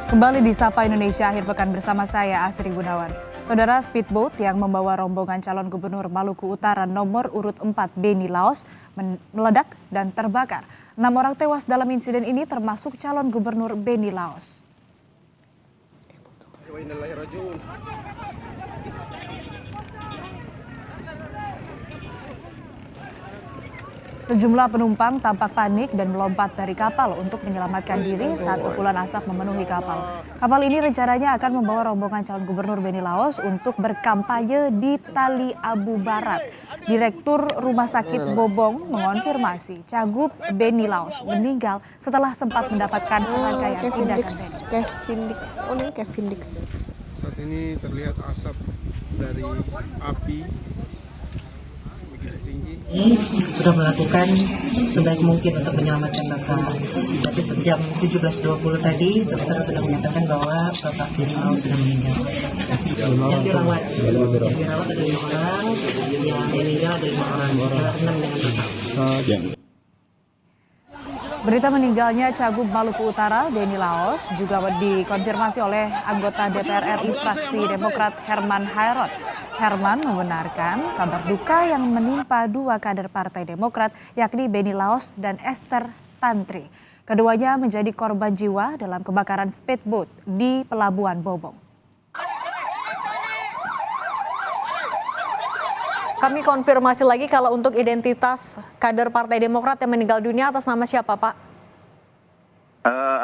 Kembali di Sapa Indonesia akhir pekan bersama saya Asri Gunawan. Saudara, speedboat yang membawa rombongan calon gubernur Maluku Utara nomor urut 4 Beni Laos meledak dan terbakar. 6 orang tewas dalam insiden ini termasuk calon gubernur Beni Laos. Sejumlah penumpang tampak panik dan melompat dari kapal untuk menyelamatkan diri saat kepulan asap memenuhi kapal. Kapal ini rencananya akan membawa rombongan calon gubernur Beni Laos untuk berkampanye di Tali Abu Barat. Direktur Rumah Sakit Bobong mengonfirmasi Cagup Beni Laos meninggal setelah sempat mendapatkan serangkaian tindakan Kevin Dix. Saat ini terlihat asap dari api begitu tinggi. Sudah melakukan sebaik mungkin untuk menyelamatkan Bapak. Tapi sejam 17.20 tadi, dokter sudah menyatakan bahwa Bapak Beni Laos sudah meninggal. Yang dirawat ada 5 orang, yang meninggal ada 5 orang, 6 dengan Bapak. Berita meninggalnya Cagup Maluku Utara, Beni Laos, juga dikonfirmasi oleh anggota DPR RI fraksi Demokrat Herman Hairot. Herman membenarkan kabar duka yang menimpa 2 kader Partai Demokrat, yakni Beni Laos dan Esther Tantri. Keduanya menjadi korban jiwa dalam kebakaran speedboat di Pelabuhan Bobong. Kami konfirmasi lagi kalau untuk identitas kader Partai Demokrat yang meninggal dunia atas nama siapa, Pak?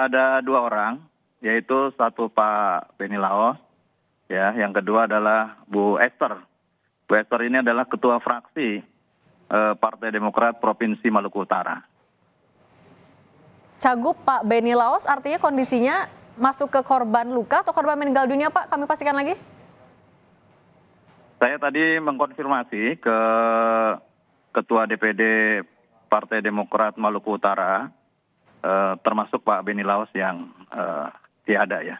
Ada 2 orang, yaitu satu Pak Beni Laos, ya, yang kedua adalah Bu Esther. Bu Esther ini adalah ketua fraksi Partai Demokrat Provinsi Maluku Utara. Cagup Pak Beni Laos artinya kondisinya masuk ke korban luka atau korban meninggal dunia, Pak? Kami pastikan lagi. Saya tadi mengkonfirmasi ke Ketua DPD Partai Demokrat Maluku Utara, termasuk Pak Beni Laos yang tiada ya.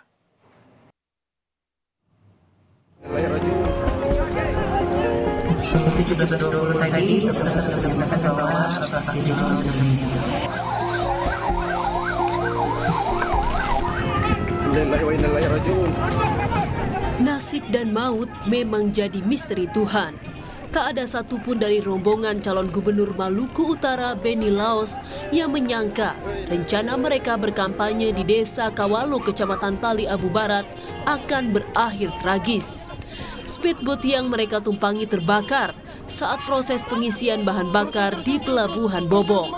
Seperti 17.20 tadi, dokter sudah menyatakan bahwa Bapak Beni Laos sudah meninggal. Nasib dan maut memang jadi misteri Tuhan. Tak ada satupun dari rombongan calon gubernur Maluku Utara Beni Laos yang menyangka rencana mereka berkampanye di Desa Kawalo, Kecamatan Tali Abu Barat akan berakhir tragis. Speedboat yang mereka tumpangi terbakar saat proses pengisian bahan bakar di Pelabuhan Bobong.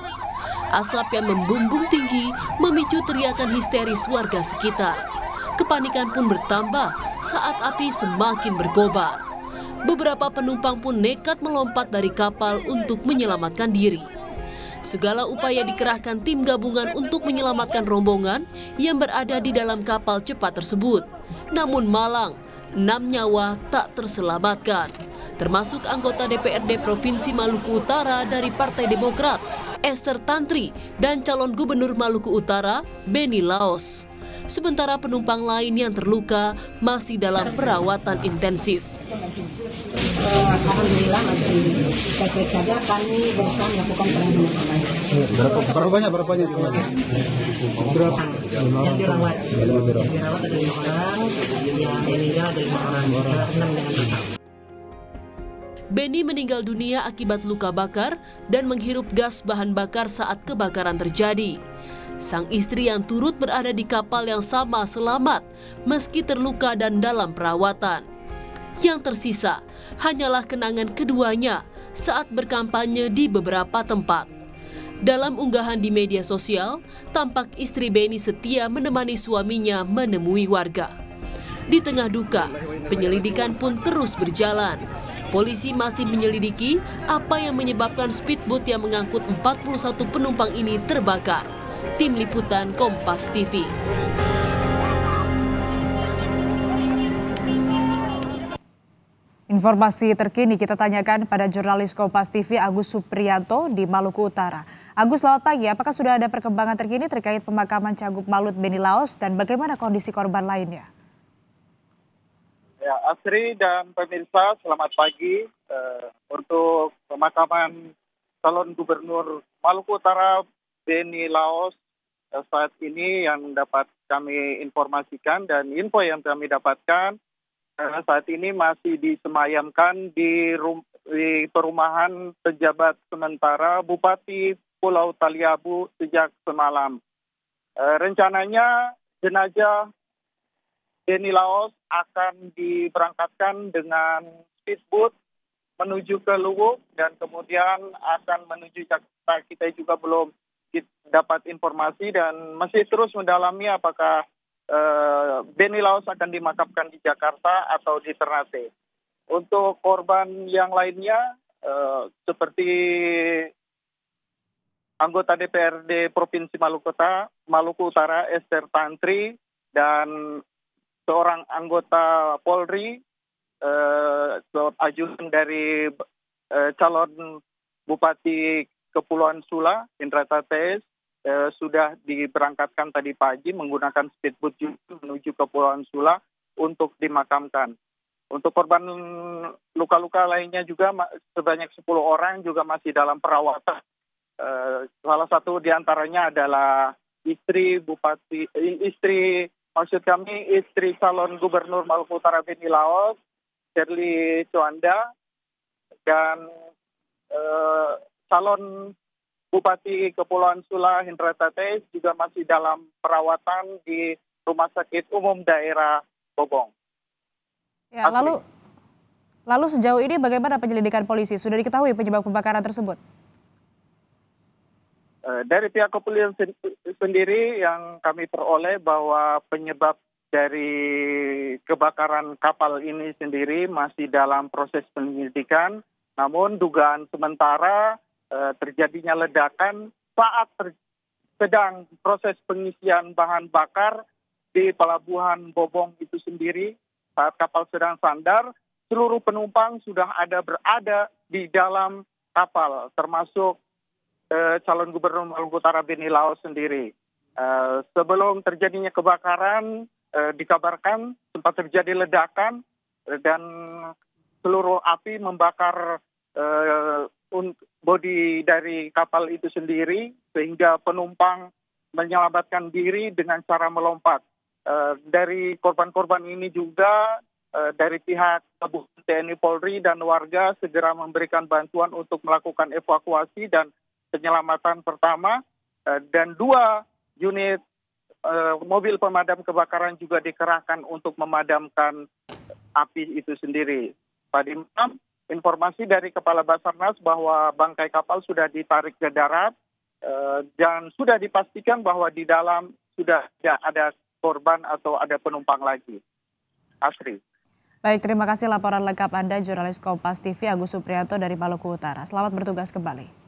Asap yang membumbung tinggi memicu teriakan histeris warga sekitar. Kepanikan pun bertambah saat api semakin berkobar. Beberapa penumpang pun nekat melompat dari kapal untuk menyelamatkan diri. Segala upaya dikerahkan tim gabungan untuk menyelamatkan rombongan yang berada di dalam kapal cepat tersebut. Namun malang, 6 nyawa tak terselamatkan, termasuk anggota DPRD Provinsi Maluku Utara dari Partai Demokrat, Esther Tantri, dan calon gubernur Maluku Utara, Beni Laos. Sementara penumpang lain yang terluka masih dalam perawatan intensif. Alhamdulillah masih baik-baik saja, kami berusaha melakukan penanganan. Berapa banyak? Berapa? Yang dirawat ada 5 orang, yang meninggal ada 5 orang, 6 dengan Bapak. Beni meninggal dunia akibat luka bakar dan menghirup gas bahan bakar saat kebakaran terjadi. Sang istri yang turut berada di kapal yang sama selamat meski terluka dan dalam perawatan. Yang tersisa hanyalah kenangan keduanya saat berkampanye di beberapa tempat. Dalam unggahan di media sosial, tampak istri Beni setia menemani suaminya menemui warga. Di tengah duka, penyelidikan pun terus berjalan. Polisi masih menyelidiki apa yang menyebabkan speedboat yang mengangkut 41 penumpang ini terbakar. Tim Liputan Kompas TV. Informasi terkini kita tanyakan pada jurnalis Kompas TV Agus Supriyanto di Maluku Utara. Agus, selamat pagi. Apakah sudah ada perkembangan terkini terkait pemakaman Cagup Malut Beni Laos dan bagaimana kondisi korban lainnya? Ya, Asri dan pemirsa, selamat pagi. Untuk pemakaman calon gubernur Maluku Utara Beni Laos saat ini yang dapat kami informasikan dan info yang kami dapatkan saat ini masih disemayamkan di perumahan pejabat sementara Bupati Pulau Taliabu sejak semalam. Rencananya jenazah Beni Laos akan diberangkatkan dengan speedboat menuju ke Luwuk dan kemudian akan menuju Jakarta. Kita juga belum dapat informasi dan masih terus mendalami apakah Beni Laos akan dimakamkan di Jakarta atau di Ternate. Untuk korban yang lainnya seperti anggota DPRD Provinsi Maluku Utara Esther Tantri dan seorang anggota Polri, ajudan dari calon Bupati Kepulauan Sula, Indra Tates, sudah diberangkatkan tadi pagi menggunakan speedboat menuju Kepulauan Sula untuk dimakamkan. Untuk korban luka-luka lainnya juga sebanyak 10 orang juga masih dalam perawatan. Salah satu diantaranya adalah istri calon Gubernur Maluku Utara Beni Laos, Shirley Cuanda, dan calon Bupati Kepulauan Sula Hendra Tates juga masih dalam perawatan di Rumah Sakit Umum Daerah Bobong. Ya, lalu sejauh ini bagaimana penyelidikan polisi? Sudah diketahui penyebab kebakaran tersebut? Dari pihak kepolisian sendiri yang kami peroleh bahwa penyebab dari kebakaran kapal ini sendiri masih dalam proses penyelidikan. Namun dugaan sementara terjadinya ledakan saat sedang proses pengisian bahan bakar di Pelabuhan Bobong itu sendiri. Saat kapal sedang sandar, seluruh penumpang sudah berada di dalam kapal, termasuk calon Gubernur Maluku Utara Beni Laos sendiri. Sebelum terjadinya kebakaran, dikabarkan sempat terjadi ledakan dan seluruh api membakar bodi dari kapal itu sendiri, sehingga penumpang menyelamatkan diri dengan cara melompat. Dari korban-korban ini juga dari pihak TNI Polri dan warga segera memberikan bantuan untuk melakukan evakuasi dan penyelamatan pertama, dan 2 unit mobil pemadam kebakaran juga dikerahkan untuk memadamkan api itu sendiri. Tadi malam informasi dari Kepala Basarnas bahwa bangkai kapal sudah ditarik ke darat dan sudah dipastikan bahwa di dalam sudah tidak ada korban atau ada penumpang lagi. Asri. Baik, terima kasih laporan lengkap Anda, jurnalis Kompas TV Agus Supriyanto dari Maluku Utara. Selamat bertugas kembali.